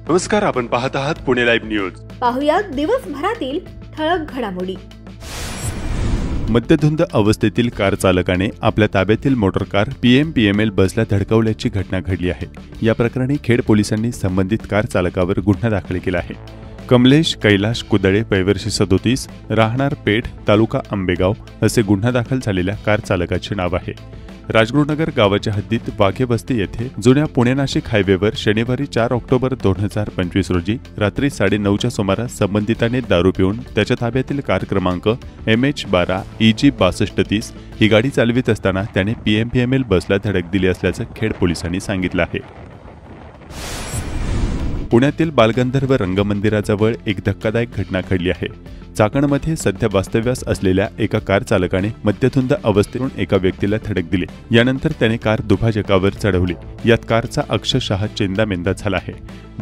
नमस्कार, आपण पाहत आहात पुणे लाईव्ह न्यूज. पाहुयात दिवसभरातील ठळक घडामोडी. मद्यधुंद अवस्थेतील कार चालकाने आपल्या ताब्यातील मोटर कार PMPML बसला धडकवल्याची घटना घडली आहे. या प्रकरणी खेड पोलिसांनी संबंधित कार चालकावर गुन्हा दाखल केला आहे. कमलेश कैलाश कुदळे, वय 37, राहणार पेठ, तालुका आंबेगाव असे गुन्हा दाखल झालेल्या कार चालकाचे नाव आहे. राजगुरुनगर गावाच्या हद्दीत वाघेबस्ती येथे जुन्या पुणे-नाशिक हायवेवर शनिवारी 4 ऑक्टोबर 2025 रोजी रात्री 9:30च्या सुमारास संबंधिताने दारू पिऊन त्याच्या ताब्यातील कार क्रमांक MH12 EG 6230 ही गाडी चालवित असताना त्याने PMPML बसला धडक दिली असल्याचं खेड पोलिसांनी सांगितलं आहे. पुण्यातील बालगंधर्व रंगमंदिराजवळ एक धक्कादायक घटना घडली आहे. चाकणमध्ये सध्या वास्तव्यास असलेल्या एका कार चालकाने मद्यधुंद अवस्थेतून एका व्यक्तीला धडक दिली. यानंतर त्याने कार दुभाजकावर चढवली. यात कारचा अक्षरशः चेंदामेंदा झाला आहे.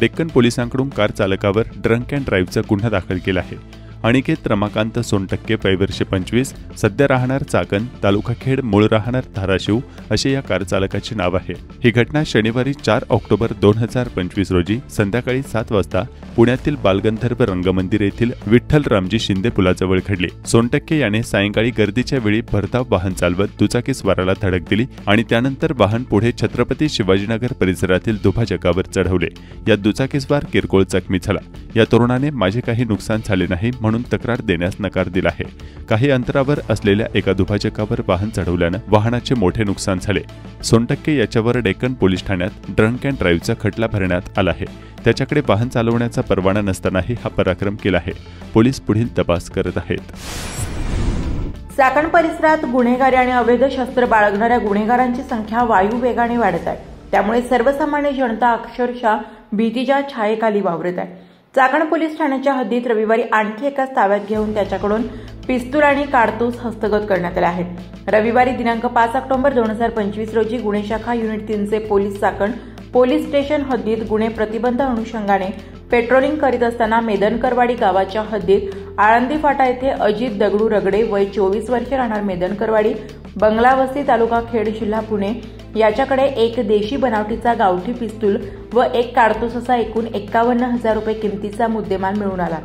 डेक्कन पोलिसांकडून कार चालकावर ड्रंक अँड ड्राईव्हचा गुन्हा दाखल केला आहे. अनिकेत रमाकांत सोनटक्के, वय 25, सध्या राहणार चाकण, तालुका खेड, मूळ राहणार धाराशिव असे या कार चालकाचे नाव आहे. ही घटना शनिवारी 4 ऑक्टोबर 2025 रोजी संध्याकाळी 7 वाजता पुण्यातील बालगंधर्व रंगमंदिर येथील विठ्ठल रामजी शिंदे पुलाजवळ घडली. सोनटक्के याने सायंकाळी गर्दीच्या वेळी भरधाव वाहन चालवत दुचाकीस्वाराला धडक दिली आणि त्यानंतर वाहन पुढे छत्रपती शिवाजीनगर परिसरातील दुभाजकावर चढवले. यात दुचाकीस्वार किरकोळ जखमी झाला. या तरुणाने माझे काही नुकसान झाले नाही म्हणून तक्रार देण्यास नकार दिला आहे. काही अंतरावर असलेल्या एका दुभाजकावर वाहन चढवल्यानं वाहनाचे मोठे नुकसान झाले. सोनटक्के याच्यावर डेक्कन पोलीस ठाण्यात ड्रंक अँड ड्राईव्हचा खटला भरण्यात आला आहे. त्याच्याकडे वाहन चालवण्याचा परवाना नसतानाही हा पराक्रम केला आहे. पोलीस पुढील तपास करत आहेत. चाकण परिसरात गुन्हेगारी आणि अवैध शस्त्र बाळगणाऱ्या गुन्हेगारांची संख्या वायुवेगाने वाढत आहे. त्यामुळे सर्वसामान्य जनता अक्षरशः भीतीच्या छायेखाली वावरत आहे. चाकण पोलीस ठाण्याच्या हद्दीत रविवारी आणखी एकाच ताब्यात घेऊन त्याच्याकडून पिस्तूल आणि काडतूस हस्तगत करण्यात आले आहेत. रविवारी दिनांक 5 ऑक्टोबर 2025 रोजी गुन्हे शाखा युनिट 3चे पोलीस चाकण पोलीस स्टेशन हद्दीत गुन्हे प्रतिबंध अनुषंगाने पेट्रोलिंग करीत असताना मेदनकरवाडी गावाच्या हद्दीत आळंदी फाटा येथे अजित दगडू रगडे, वय 24 वर्षे, राहणार मेदनकरवाडी, बंगलावस्ती, तालुका खेड, जिल्हा पुणे याच्याकडे एक देशी बनावटीचा गावठी पिस्तूल व एक काडतूस असा एकूण 51,000 रुपये किमतीचा मुद्देमाल मिळून आला.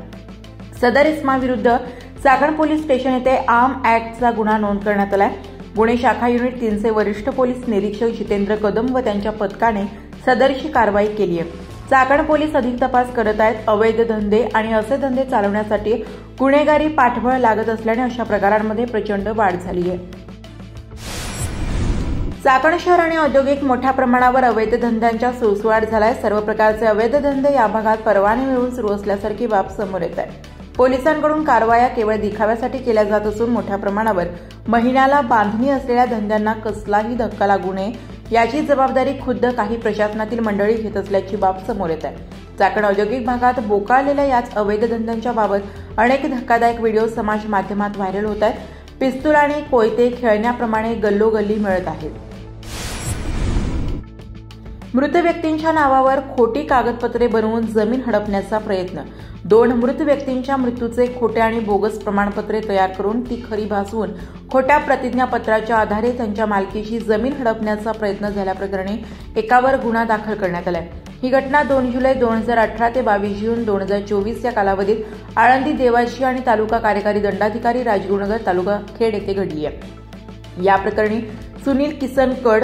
सदर इसमाविरुद्ध चाकण पोलीस स्टेशन येथे आर्म ऍक्टचा गुन्हा नोंद करण्यात आलाय. गुन्हे शाखा युनिट 3चे वरिष्ठ पोलीस निरीक्षक जितेंद्र कदम व त्यांच्या पथकाने सदरची कारवाई केली आहे. चाकण पोलीस अधिक तपास करत आहेत. अवैध धंदे आणि असे धंदे चालवण्यासाठी गुन्हेगारी पाठबळ लागत असल्याने अशा प्रकारांमध्ये प्रचंड वाढ झाली आहे. चाकण शहर आणि औद्योगिक मोठ्या प्रमाणावर अवैध धंद्यांचा सुळसुळाट झालाय. सर्व प्रकारचे अवैध धंदे या भागात परवाने मिळून सुरू असल्यासारखी बाब समोर येत आहे. पोलिसांकडून कारवाया केवळ दिखाव्यासाठी केल्या जात असून मोठ्या प्रमाणावर महिन्याला बांधणी असलेल्या धंद्यांना कसलाही धक्का लागू नये याची जबाबदारी खुद्द काही प्रशासनातील मंडळी घेत असल्याची बाब समोर येत आहे. चाकण औद्योगिक भागात बोकाळलेल्या याच अवैध धंद्यांच्या बाबत अनेक धक्कादायक व्हिडिओ समाज माध्यमात व्हायरल होत आहेत. पिस्तूल आणि कोयते खेळण्याप्रमाणे गल्लोगल्ली मिळत आहेत. मृत व्यक्तींच्या नावावर खोटी कागदपत्रे बनवून जमीन हडपण्याचा प्रयत्न. 2 मृत व्यक्तींच्या मृत्यूचे खोटे आणि बोगस प्रमाणपत्रे तयार करून ती खरी भासवून खोट्या प्रतिज्ञापत्राच्या आधारे त्यांच्या मालकीची जमीन हडपण्याचा प्रयत्न झाल्याप्रकरणी एकावर गुन्हा दाखल करण्यात आलाय. ही घटना 2 जुलै 2018 ते 22 जून 2024 या कालावधीत आळंदी देवाची आणि तालुका कार्यकारी दंडाधिकारी राजगुरुनगर, तालुका खेड येथे घडली आहे. या प्रकरणी सुनील किसन कड,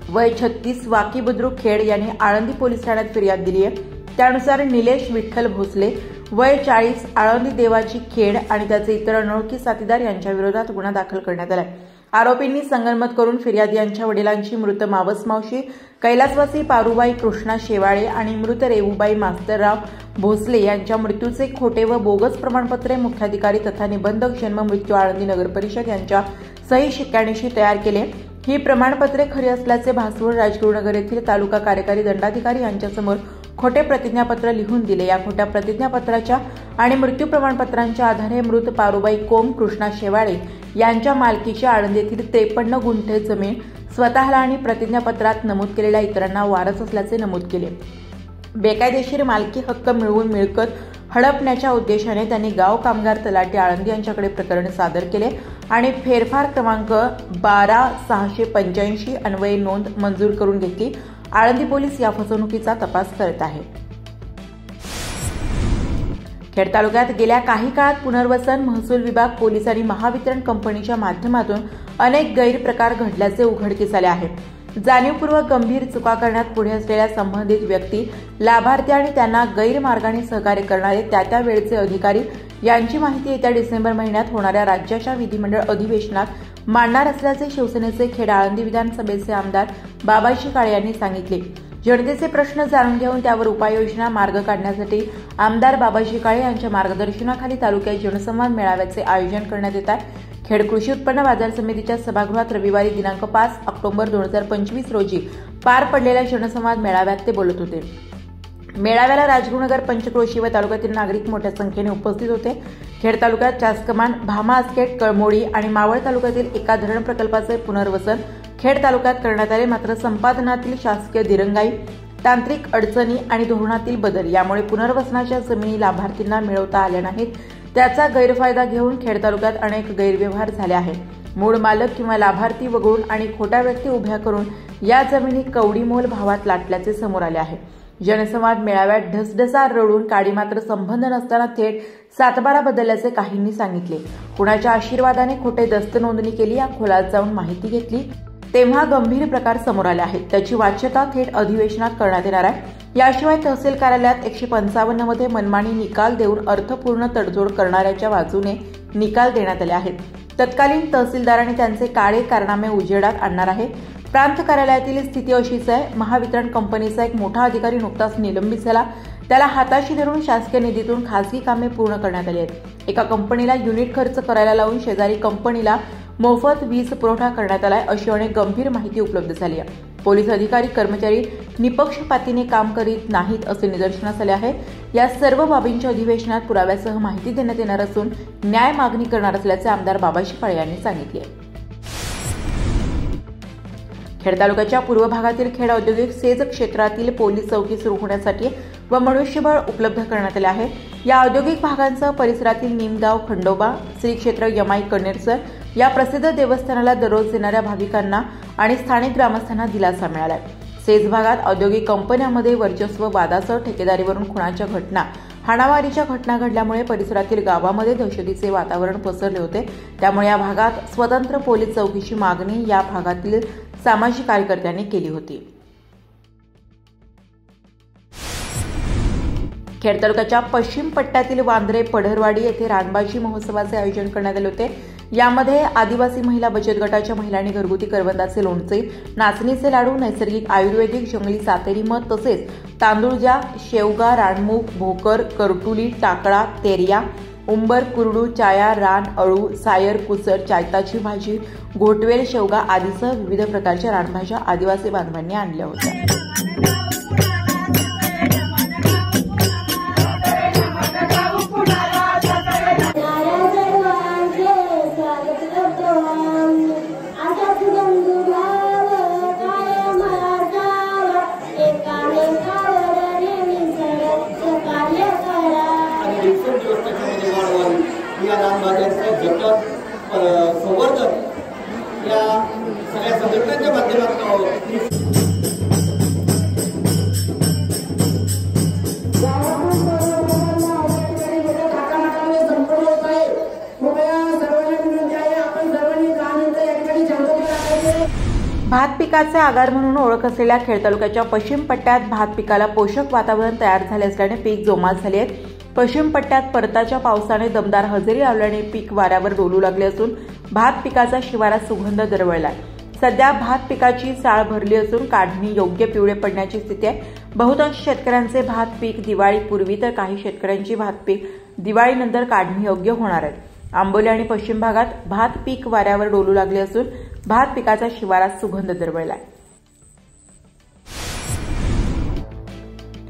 वय 36, वाकी बुद्रुक खेड यांनी आळंदी पोलीस ठाण्यात फिर्याद दिली आहे. त्यानुसार निलेश विठ्ठल भोसले, वय 40, आळंदी देवाची खेड आणि त्याचे इतर अनोळखी साथीदार यांच्या विरोधात गुन्हा दाखल करण्यात आला. आरोपींनी संगनमत करून फिर्यादी यांच्या वडिलांची मृत मावस मावशी कैलासवासी पारुबाई कृष्णा शेवाळे आणि मृत रेवूबाई मास्तरराव भोसले यांच्या मृत्यूचे खोटे व बोगस प्रमाणपत्रे मुख्याधिकारी तथा निबंधक जन्म मृत्यू आळंदी नगर परिषद यांच्या सही शिक्क्यानिशी तयार केले. ही प्रमाणपत्रे खरी असल्याचे भासवून राजगुरुनगर येथील तालुका कार्यकारी दंडाधिकारी यांच्यासमोर खोटे प्रतिज्ञापत्र लिहून दिले. या खोट्या प्रतिज्ञापत्राच्या आणि मृत्यू प्रमाणपत्रांच्या आधारे मृत पारुबाई कोम कृष्णा शेवाळे यांच्या मालकीची आळंदी येथील 53 गुंठे जमीन स्वतःला आणि प्रतिज्ञापत्रात नमूद केलेल्या इतरांना वारस असल्याचे नमूद केले. बेकायदेशीर मालकी हक्क मिळवून मिळकत हडपण्याच्या उद्देशाने त्यांनी गाव कामगार तलाठी आळंदी यांच्याकडे प्रकरण सादर केले आणि फेरफार क्रमांक 12685 अन्वये नोंद मंजूर करून घेतली। आळंदी पोलीस या फसवणुकीचा तपास करत आहेत। खेड तालुक्यात गेल्या काही काळात पुनर्वसन, महसूल विभाग, पोलीस आणि महावितरण कंपनीच्या माध्यमातून अनेक गैरप्रकार घडल्याचे उघडकीस आले आहे। जाणीवपूर्वक गंभीर चुका करण्यात पुढे असलेल्या संबंधित व्यक्ती, लाभार्थी आणि त्यांना गैरमार्गाने सहकार्य करणारे त्या वेळचे अधिकारी यांची माहिती येत्या डिसेंबर महिन्यात होणाऱ्या राज्याच्या विधिमंडळ अधिवेशनात मांडणार असल्याचे शिवसेनेचे खेड आळंदी विधानसभेचे आमदार बाबाजी काळे यांनी सांगितले। जनतेचे प्रश्न जाणून घेऊन त्यावर उपाययोजना मार्ग काढण्यासाठी आमदार बाबाजी काळे यांच्या मार्गदर्शनाखाली तालुक्यात जनसंवाद मेळाव्याचे आयोजन करण्यात येत आहे। खेड कृषी उत्पन्न बाजार समितीच्या सभागृहात रविवारी दिनांक 5 ऑक्टोबर 2025 रोजी पार पडलेल्या जनसंवाद मेळाव्यात ते बोलत होते। मेळाव्याला राजगुरुनगर, पंचक्रोशी व तालुक्यातील नागरिक मोठ्या संख्येने उपस्थित होते। खेड तालुक्यात चासकमान, भामा आसखेड, कळमोडी आणि मावळ तालुक्यातील एका धरण प्रकल्पाचे पुनर्वसन खेड तालुक्यात करण्यात आले। मात्र संपादनातील शासकीय दिरंगाई, तांत्रिक अडचणी आणि धोरणातील बदल यामुळे पुनर्वसनाच्या जमिनी लाभार्थींना मिळवता आल्या नाहीत। त्याचा गैरफायदा घेऊन खेड तालुक्यात अनेक गैरव्यवहार झाले आहेत। मूळ मालक किंवा लाभार्थी वगळून आणि खोट्या व्यक्ती उभ्या करून या जमिनी कवडीमोल भावात लाटल्याचे समोर आले आहे। जनसंवाद मेळाव्यात ढसढसा रडून काडी मात्र संबंध नसताना थेट सातबारा बदलल्याचे काहींनी सांगितले। कुणाच्या आशीर्वादाने खोटे दस्त नोंदणी केली, या खोलात जाऊन माहिती घेतली तेव्हा गंभीर प्रकार समोर आले आहेत। त्याची वाच्यता थेट अधिवेशनात करण्यात येणार आहे। याशिवाय तहसील कार्यालयात 155 मध्ये मनमानी निकाल देऊन अर्थपूर्ण तडजोड करणाऱ्याच्या बाजूने निकाल देण्यात आले आहेत। तत्कालीन तहसीलदारांनी त्यांचे काळे कारनामे उजेडात आणणार आहे। प्रांत कार्यालयातील स्थिती अशीच आहे। महावितरण कंपनीचा एक मोठा अधिकारी नुकताच निलंबित झाला। त्याला हाताशी धरून शासकीय निधीतून खासगी कामे पूर्ण करण्यात आली आहेत। एका कंपनीला युनिट खर्च करायला लावून शेजारी कंपनीला मोफत वीज पुरवठा करण्यात आलाय, अशी अनेक गंभीर माहिती उपलब्ध झाली आहे। पोलीस अधिकारी, कर्मचारी निपक्षपातीने काम करीत नाहीत असे निदर्शनास आले आहे। या सर्व बाबींच्या अधिवेशनात पुराव्यासह माहिती देण्यात येणार असून न्याय मागणी करणार असल्याचे आमदार बाबाजी काळे यांनी सांगितले। खेड तालुक्याच्या पूर्व भागातील खेड औद्योगिक सेज क्षेत्रातील पोलीस चौकी सुरू होण्यासाठी व मनुष्यबळ उपलब्ध करण्यात आले आहे। या औद्योगिक भागांसह परिसरातील निमगाव, खंडोबा, श्री क्षेत्र यमाई कणेरसर या प्रसिद्ध देवस्थानाला दररोज येणाऱ्या भाविकांना आणि स्थानिक ग्रामस्थांना दिलासा मिळाला आहे। सेज भागात औद्योगिक कंपन्यांमध्ये वर्चस्व वादासह ठेकेदारीवरून खुणाच्या घटना, हाणामारीच्या घटना घडल्यामुळे परिसरातील गावामध्ये दहशतीचे वातावरण पसरले होते। त्यामुळे या भागात स्वतंत्र पोलीस चौकीची मागणी या भागातील सामाजिक कार्यकर्त्यांनी केली होती। खेड तालुक्याच्या पश्चिम पट्ट्यातील वांद्रे, पढरवाडी येथे रानबाजी महोत्सवाचे आयोजन करण्यात आले होते। यामध्ये आदिवासी महिला बचत गटाच्या महिलांनी घरगुती करवंदाचे लोणचे, नाचणीचे लाडू, नैसर्गिक आयुर्वेदिक जंगली सातेरी मध तसेच तांदूळजा, शेवगा, रानमुग, भोकर, करटुली, टाकळा, तेरिया, उंबर, कुरडू, चाया, रान, अळू, सायर, कुसर, चायताची भाजी, घोटवेल, शेवगा आदीसह विविध प्रकारच्या रानभाज्या आदिवासी बांधवांनी आणल्या होत्या। या रानभाज्यांचं जतन, संवर्धन या सगळ्या संघटनांच्या माध्यमातून भात पिकाचे आगार म्हणून ओळख असलेल्या खेड तालुक्याच्या पश्चिम पट्ट्यात भात पिकाला पोषक वातावरण तयार झाले असल्याने पीक जोमात झाले आहे। पश्चिम पट्ट्यात परताच्या पावसाने दमदार हजेरी लावल्याने पीक वाऱ्यावर डोलू लागले असून भात पिकाचा शिवारात सुगंध दरवळलाय। सध्या भात पिकाची साळ भरली असून काढणी योग्य पिवळे पडण्याची स्थिती आहे। बहुतांश शेतकऱ्यांचे भात पीक दिवाळीपूर्वी तर काही शेतकऱ्यांची भात पीक दिवाळीनंतर काढणी योग्य होणार आहे। आंबोली आणि पश्चिम भागात भात पीक वाऱ्यावर डोलू लागले असून भात पिकाचा शिवारात सुगंध दरवळलाय।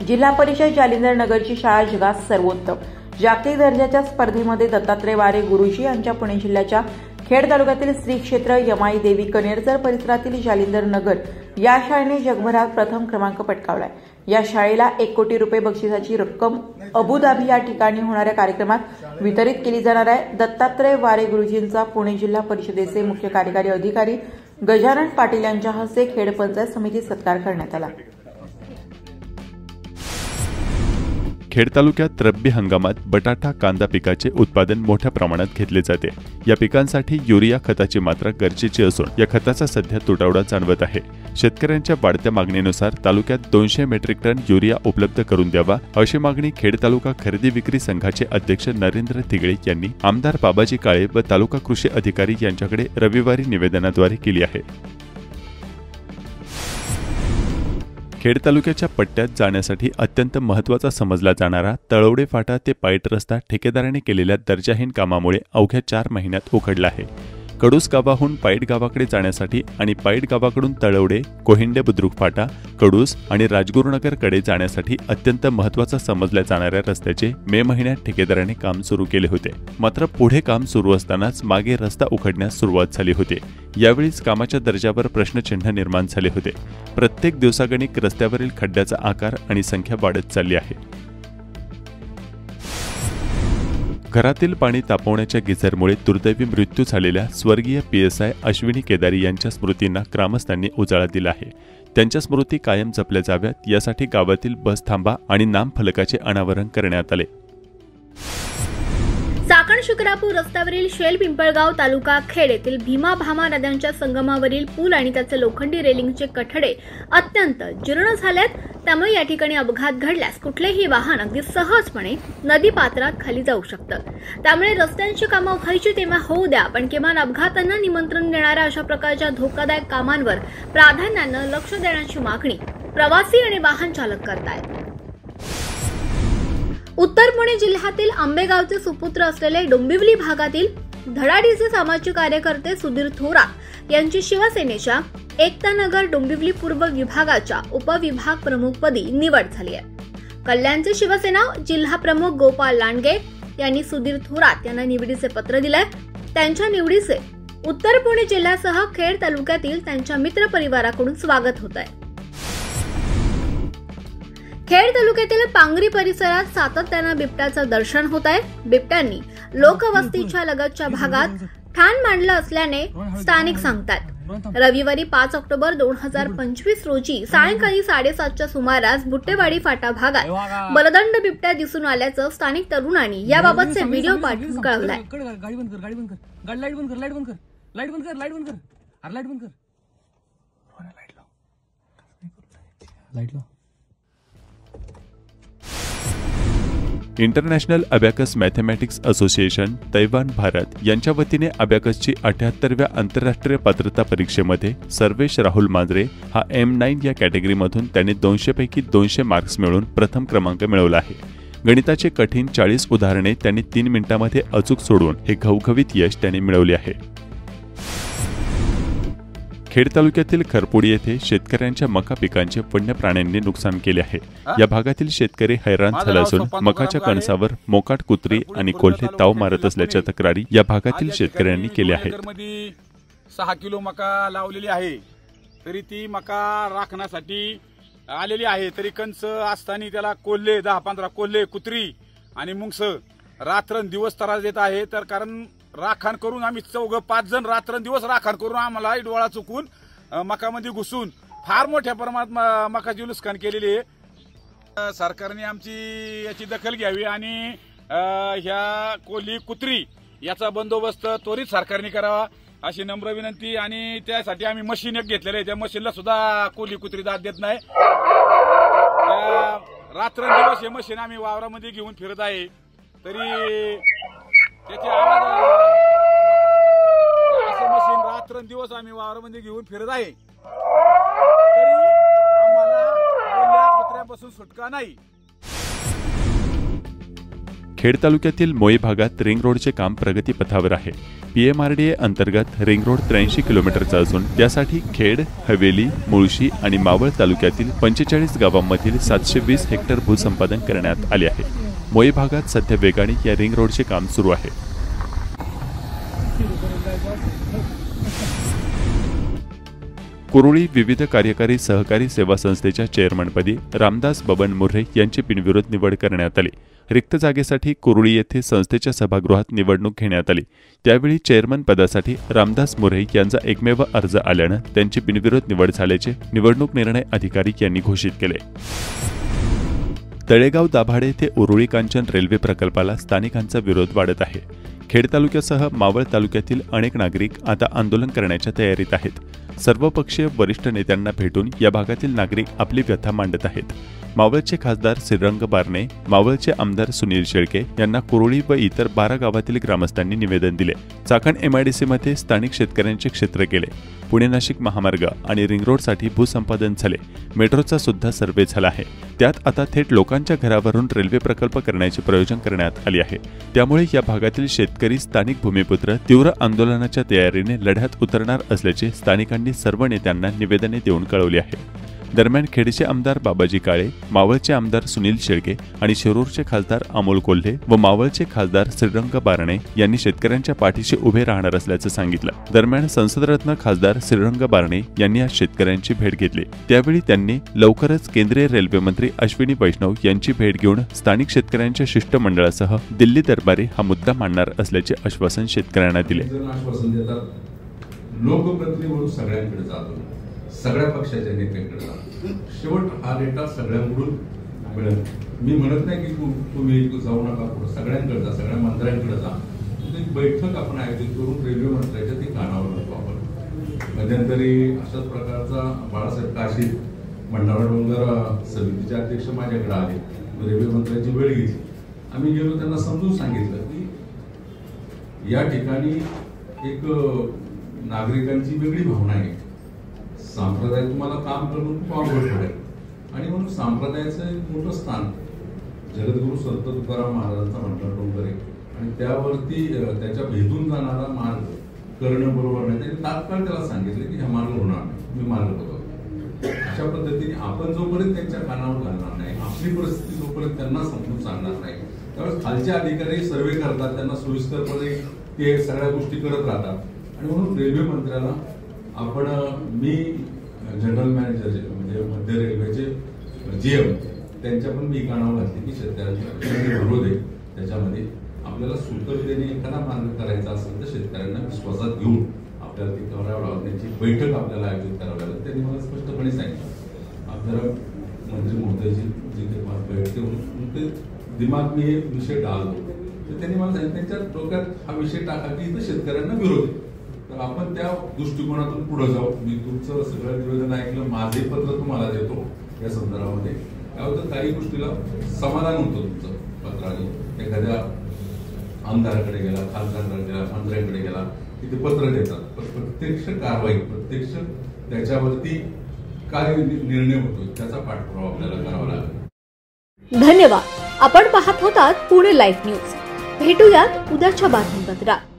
जिल्हा परिषद जालिंदर नगरची शाळा जगात सर्वोत्तम जागतिक दर्जाच्या स्पर्धेमध्ये दत्तात्रय वारे गुरुजी यांच्या पुणे जिल्ह्याच्या खेड तालुक्यातील श्री क्षेत्र यमाई देवी कणेरसर परिसरातील जालिंदर नगर या शाळेने जगभरात प्रथम क्रमांक पटकावलाय। या शाळेला 1 कोटी रुपये बक्षिसाची रक्कम अबुधाबी या ठिकाणी होणाऱ्या कार्यक्रमात वितरित केली जाणार आहे। दत्तात्रय वारे गुरुजींचा पुणे जिल्हा परिषदेचे मुख्य कार्यकारी अधिकारी गजानन पाटील यांच्या हस्ते खेड पंचायत समितीत सत्कार करण्यात आला। खेड तालुक्यात रब्बी हंगामात बटाटा कांदा पिकाचे उत्पादन मोठ्या प्रमाणात घेतले जाते। या पिकांसाठी युरिया खताची मात्रा गरजेची असून या खताचा सध्या तुटवडा जाणवत आहे। शेतकऱ्यांच्या वाढत्या मागणीनुसार तालुक्यात 200 मेट्रिक टन युरिया उपलब्ध करून द्यावा अशी मागणी खेड तालुका खरेदी विक्री संघाचे अध्यक्ष नरेंद्र तिगळे यांनी आमदार बाबाजी काळे व तालुका कृषी अधिकारी यांच्याकडे रविवारी निवेदनाद्वारे केली आहे। खेड तालुक्याच्या पट्ट्यात जाण्यासाठी अत्यंत महत्त्वाचा समजला जाणारा तळवडे फाटा ते पाईट रस्ता ठेकेदाराने केलेल्या दर्जाहीन कामामुळे अवघ्या 4 महिन्यात उखडला आहे। कडूस गावाहून पाईट गावाकडे जाण्यासाठी आणि पाईट गावाकडून तळवडे, कोहिंडे बुद्रुक फाटा, कडूस आणि राजगुरुनगरकडे जाण्यासाठी अत्यंत महत्त्वाचा समजल्या जाणाऱ्या रस्त्याचे मे महिन्यात ठेकेदाराने काम सुरू केले होते। मात्र पुढे काम सुरू असतानाच मागे रस्ता उखडण्यास सुरुवात झाली होती। यावेळीच कामाच्या दर्जावर प्रश्नचिन्ह निर्माण झाले होते। प्रत्येक दिवसागणिक रस्त्यावरील खड्ड्याचा आकार आणि संख्या वाढत चालली आहे। घरातील पाणी तापवण्याच्या गिझरमुळे दुर्दैवी मृत्यू झालेल्या स्वर्गीय PSI अश्विनी केदारी यांच्या स्मृतींना ग्रामस्थांनी उजाळा दिला आहे। त्यांच्या स्मृती कायम जपल्या जाव्यात यासाठी गावातील बस थांबा आणि नामफलकाचे अनावरण करण्यात आले। चाकण शिक्रापूर रस्त्यावरील शेल पिंपळगाव तालुका खेड येथील भीमा भामा नद्यांच्या संगमावरील पूल आणि त्याचे लोखंडी रेलिंगचे कठडे अत्यंत जीर्ण झालेत। त्यामुळे या ठिकाणी अपघात घडल्यास कुठलेही वाहन अगदी सहजपणे नदी पात्रात खाली जाऊ शकतं। त्यामुळे रस्त्यांची कामं व्हायची तेव्हा होऊ द्या, पण किमान अपघातांना निमंत्रण देणाऱ्या अशा प्रकारच्या धोकादायक कामांवर प्राधान्यानं लक्ष देण्याची मागणी प्रवासी आणि वाहन चालक करतायत। उत्तर पुणे जिल्ह्यातील आंबेगावचे सुपुत्र असलेले डोंबिवली भागातील धडाडीचे सामाजिक कार्यकर्ते सुधीर थोरात यांची शिवसेनेच्या एकतानगर डोंबिवली पूर्व विभागाच्या उपविभाग प्रमुखपदी निवड झाली आहे। कल्याणचे शिवसेना जिल्हा प्रमुख गोपाल लांडगे यांनी सुधीर थोरात यांना निवडीचे पत्र दिले। त्यांच्या निवडीचे उत्तर पुणे जिल्ह्यासह खेड तालुक्यातील त्यांच्या मित्र परिवाराकडून स्वागत होत आहे। खेड तालुक्यातील पांगरी परिसरात सातत्यानं बिबट्याचं दर्शन होत आहे। बिबट्यांनी लोकवस्तीच्या लगतच्या भागात ठाण मांडलं असल्याने स्थानिक सांगतात। रविवारी 5 ऑक्टोबर 2025 रोजी सायंकाळी 7:30च्या सुमारास बुट्टेवाडी फाटा भागात बलदंड बिबट्या दिसून आल्याचं स्थानिक तरुणांनी याबाबतचे व्हिडिओ पाठवून कळवलाय। International abacus mathematics association Taiwan Bharat यांच्या वतीने अबॅकसची 78व्या आंतरराष्ट्रीय पात्रता परीक्षेमध्ये सर्वेश राहुल मांजरे हा M9 या कॅटेगरीमधून त्याने 200 पैकी 200 मार्क्स मिळवून प्रथम क्रमांक मिळवला आहे। गणिताचे कठीण 40 उदाहरणे त्यांनी 3 मिनिटांमध्ये अचूक सोडवून हे घवघवीत यश त्याने मिळवले आहे। खेड तालुक्यातील खरपुडी येथे शेतकऱ्यांच्या मका पिकांचे वन्य प्राण्यांनी नुकसान केले आहे। या भागातील शेतकरी हैराण झाले असून मकाच्या कणसावर मोकाट कुत्री आणि कोल्हे ताव मारत असल्याच्या तक्रारी या भागातील शेतकऱ्यांनी केल्या आहेत। 6 किलो मका लावलेली आहे, तरी ती मका राखण्यासाठी आलेली आहे, तरी कणस असताना त्याला कोल्हे 10-15 कोल्हे कुत्री आणि मुंगस रात्रंदिवस त्रास देत आहे। तर कारण राखण करून आम्ही 4-5 जण रात्रंदिवस राखण करून आम्हाला डोळा चुकून मकामध्ये घुसून फार मोठ्या प्रमाणात मकाची नुकसान केलेली आहे। सरकारने आमची याची दखल घ्यावी आणि ह्या कोल्ही कुत्री याचा बंदोबस्त त्वरित सरकारने करावा अशी नम्र विनंती। आणि त्यासाठी आम्ही मशीन एक घेतलेलं आहे, त्या मशीनला सुद्धा कोल्ही कुत्री दाद देत नाही। रात्रंदिवस हे मशीन आम्ही वावरामध्ये घेऊन फिरत आहे, तरी त्याचे आवाज असं मशीन रात्रंदिवस आम्ही वावरामध्ये घेऊन फिरत आहे, तरी आम्हाला कोल्ह्या कुत्र्यापासून सुटका नाही। खेड तालुक्यातील मोई भागात रिंग रोडचे काम प्रगतीपथावर आहे। PMRDA अंतर्गत रिंग रोड 83 किलोमीटरचा असून त्यासाठी खेड, हवेली, मुळशी आणि मावळ तालुक्यातील 45 गावांमधील 720 हेक्टर भूसंपादन करण्यात आले आहे। मोई भागात सध्या वेगाने या रिंग रोडचे काम सुरू आहे। कुरुळी विविध कार्यकारी सहकारी सेवा संस्थेच्या चेअरमनपदी रामदास बबन मुर्हे यांची बिनविरोध निवड करण्यात आली। रिक्त जागेसाठी कुरुळी येथे संस्थेच्या सभागृहात निवडणूक घेण्यात आली। त्यावेळी चेअरमन पदासाठी रामदास मुर्हे यांचा एकमेव अर्ज आल्यानं त्यांची बिनविरोध निवड झाल्याचे निवडणूक निर्णय अधिकारी यांनी घोषित केले। तळेगाव दाभाडे येथे उरुळी कांचन रेल्वे प्रकल्पाला स्थानिकांचा विरोध वाढत आहे। खेड तालुक्यासह मावळ तालुक्यातील अनेक नागरिक आता आंदोलन करण्याच्या तयारीत आहेत। सर्वपक्षीय वरिष्ठ नेत्यांना भेटून या भागातील नागरिक आपली व्यथा मांडत आहेत। मावळचे खासदार श्रीरंग बारणे, मावळचे आमदार सुनील शेळके यांना कुरुळी व इतर 12 गावातील ग्रामस्थांनी निवेदन दिले। चाकण MIDCमध्ये स्थानिक शेतकऱ्यांचे क्षेत्र गेले। पुणे नाशिक महामार्ग आणि रिंग रोडसाठी भूसंपादन झाले। मेट्रोचा सुद्धा सर्वे झाला आहे। त्यात आता थेट लोकांच्या घरावरून रेल्वे प्रकल्प करण्याचे प्रयोजन करण्यात आले आहे। त्यामुळे या भागातील शेतकरी स्थानिक भूमिपुत्र तीव्र आंदोलनाच्या तयारीने लढ्यात उतरणार असल्याचे स्थानिकांनी सर्व नेत्यांना निवेदने देऊन कळवले आहे। दरम्यान खेडचे आमदार बाबाजी काळे, मावळचे आमदार सुनील शेळके आणि शिरूरचे खासदार अमोल कोल्हे व मावळचे खासदार श्रीरंग बारणे यांनी शेतकऱ्यांच्या पाठीशी उभे राहणार असल्याचं सांगितलं। दरम्यान संसदरत्न खासदार श्रीरंग बारणे यांनी आज शेतकऱ्यांची भेट घेतली। त्यावेळी त्यांनी लवकरच केंद्रीय रेल्वे मंत्री अश्विनी वैष्णव यांची भेट घेऊन स्थानिक शेतकऱ्यांच्या शिष्टमंडळासह दिल्ली दरबारी हा मुद्दा मांडणार असल्याचे आश्वासन शेतकऱ्यांना दिले। लोकप्रतिनिधी सगळ्यांकडे जातो, सगळ्या पक्षाच्या नेत्यांकडे जातो। शेवट हा डेटा सगळ्यांकडून मिळेल। मी म्हणत नाही की तुम्ही जाऊ नका, सगळ्यांकडे जा, सगळ्या मंत्र्यांकडे जा। एक बैठक आपण आयोजित करून रेल्वे मंत्र्याच्या ती कानावर लावतो आपण। मध्यंतरी अशाच प्रकारचा बाळासाहेब काशी भंडारा डोंगर समितीचे अध्यक्ष माझ्याकडे आले, रेल्वे मंत्र्याची वेळ घेतली। आम्ही गेलो, त्यांना समजून सांगितलं की या ठिकाणी एक नागरिकांची वेगळी भावना आहे। संप्रदाय तुम्हाला काम करून खूप अवघड पडेल आणि म्हणून संप्रदायाचं एक मोठं स्थान जगद्गुरु संत तुकाराम महाराजांचा भंडारा डोंगर आहे आणि त्यावरती त्याच्या भेदून जाणारा मार्ग करणं बरोबर नाही। त्यांनी तात्काळ त्याला सांगितलं की हा मार्ग होणार नाही, तुम्ही मार्ग बघा। अशा पद्धतीने आपण जोपर्यंत त्यांच्या कानावर घालणार नाही, आपली परिस्थिती जोपर्यंत त्यांना समजून सांगणार नाही, त्यावेळेस खालचे अधिकारी सर्वे करतात, त्यांना सोयीस्करपणे ते सगळ्या गोष्टी करत राहतात। आणि म्हणून रेल्वे मंत्र्याला आपण, मी जनरल मॅनेजर म्हणजे मध्य रेल्वेचे GM त्यांच्या पण मी कानावर घातली की शेतकऱ्यांचे विरोध आहे, त्याच्यामध्ये आपल्याला सुलभतेने एखादा मार्ग करायचा असेल तर शेतकऱ्यांना विश्वासात घेऊन आपल्याला ते करावं लागेल, त्यांची बैठक आपल्याला आयोजित करावी लागेल। त्यांनी मला स्पष्टपणे सांगितलं। आपल्याला मंत्री महोदयजी जिथे बैठते उनके दिमाग में विषय डाल दो, तर त्यांनी मला सांगितलं त्यांच्या डोक्यात हा विषय टाका की इथं शेतकऱ्यांना विरोध आहे। तर आपण त्या दृष्टिकोनातून पुढे जाऊ। मी तुमचं सगळं निवेदन ऐकलं, माझे पत्र तुम्हाला देतो या संदर्भामध्ये। काय होतं, काही गोष्टीला समाधान होतं तुमचं पत्राने। एखाद्या आमदाराकडे गेला, खासदाराकडे गेला, मंत्र्यांकडे गेला की ते पत्र देतात, पण प्रत्यक्ष कारवाई, प्रत्यक्ष त्याच्यावरती काय निर्णय होतो त्याचा पाठपुरावा आपल्याला करावा लागेल। धन्यवाद। आपण पाहत होतात पुणे लाईव्ह न्यूज। भेटूयात उद्याच्या बातमीपत्रात।